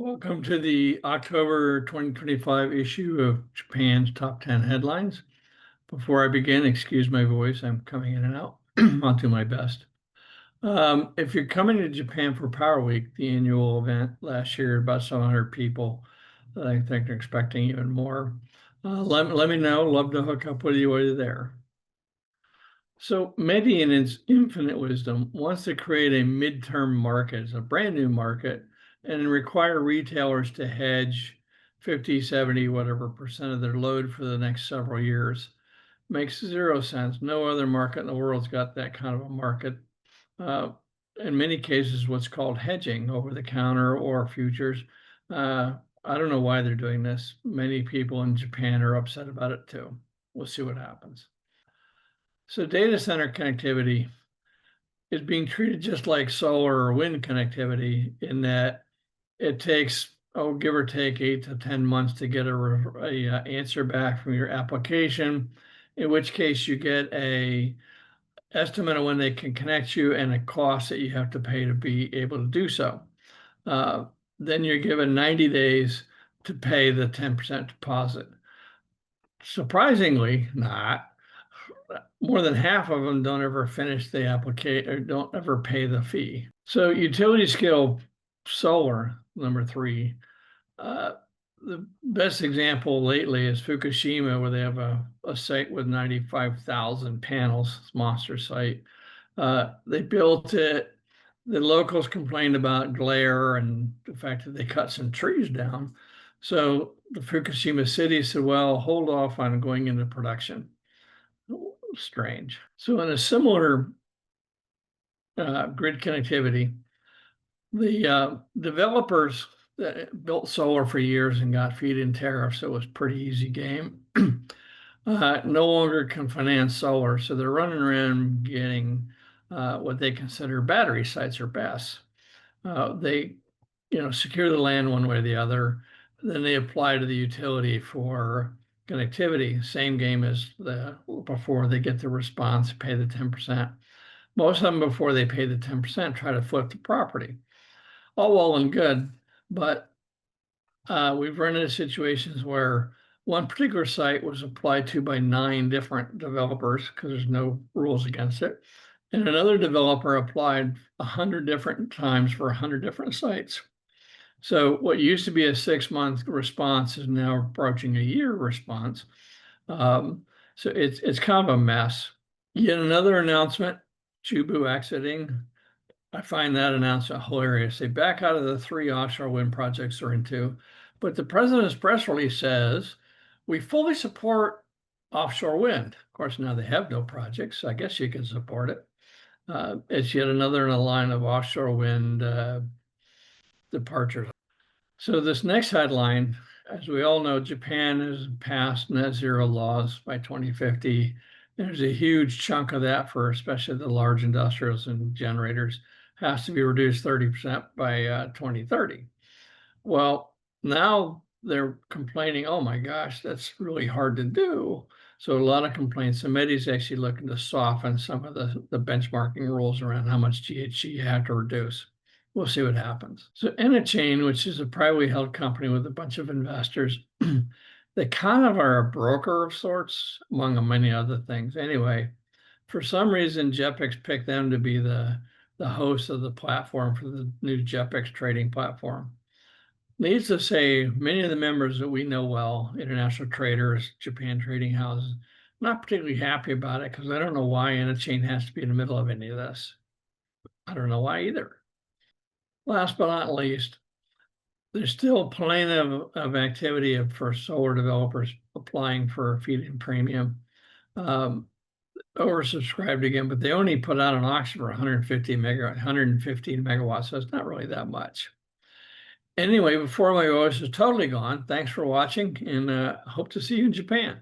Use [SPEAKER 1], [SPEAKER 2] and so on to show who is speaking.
[SPEAKER 1] Welcome to the October 2025 issue of Japan's Top 10 Headlines. Before I begin, excuse my voice, I'm coming in and out. I'll do my best. If you're coming to Japan for Power Week, the annual event last year, about 700 people, I think they're expecting even more. Let me know. Love to hook up with you while you're there. So METI, in its infinite wisdom, wants to create a midterm market. It's a brand new market and require retailers to hedge 50, 70, whatever percent of their load for the next several years. Makes zero sense. No other market in the world's got that kind of a market. In many cases, what's called hedging, over the counter or futures. I don't know why they're doing this. Many people in Japan are upset about it too. We'll see what happens. So data center connectivity is being treated just like solar or wind connectivity in that it takes, give or take 8 to 10 months to get a answer back from your application, in which case you get a estimate of when they can connect you and a cost that you have to pay to be able to do so. Then you're given 90 days to pay the 10% deposit. Surprisingly not, more than half of them don't ever finish the application or don't ever pay the fee. So utility scale solar, number 3. The best example lately is Fukushima, where they have a site with 95,000 panels. It's a monster site. They built it. The locals complained about glare and the fact that they cut some trees down. So the Fukushima city said, well, hold off on going into production. Strange. So in a similar grid connectivity, the developers that built solar for years and got feed-in tariffs, so it was a pretty easy game, no longer can finance solar. So they're running around getting what they consider battery sites or BESS. They secure the land one way or the other. Then they apply to the utility for connectivity, same game as before they get the response, pay the 10%. Most of them, before they pay the 10%, try to flip the property. All well and good, but we've run into situations where one particular site was applied to by 9 different developers because there's no rules against it. And another developer applied 100 different times for 100 different sites. So what used to be a 6-month response is now approaching a year response. So it's kind of a mess. Yet another announcement, Chubu exiting. I find that announcement hilarious. They back out of the 3 offshore wind projects they're into, but the president's press release says, we fully support offshore wind. Of course, now they have no projects, so I guess you can support it. It's yet another in a line of offshore wind departures. So this next headline, as we all know, Japan has passed net zero laws by 2050. There's a huge chunk of that for especially the large industrials and generators has to be reduced 30% by 2030. Well, now they're complaining, oh my gosh, that's really hard to do. So a lot of complaints. So METI is actually looking to soften some of the benchmarking rules around how much GHG you have to reduce. We'll see what happens. So Chain, which is a privately held company with a bunch of investors, they kind of are a broker of sorts, among many other things. Anyway, for some reason, JEPX picked them to be the host of the platform for the new JEPX trading platform. Needless to say, many of the members that we know well, international traders, Japan trading houses, not particularly happy about it because I don't know why Chain has to be in the middle of any of this. I don't know why either. Last but not least, there's still plenty of activity for solar developers applying for a feed-in premium. Oversubscribed again, but they only put out an auction for 115 megawatts, so it's not really that much. Anyway, before my voice is totally gone, thanks for watching, and hope to see you in Japan.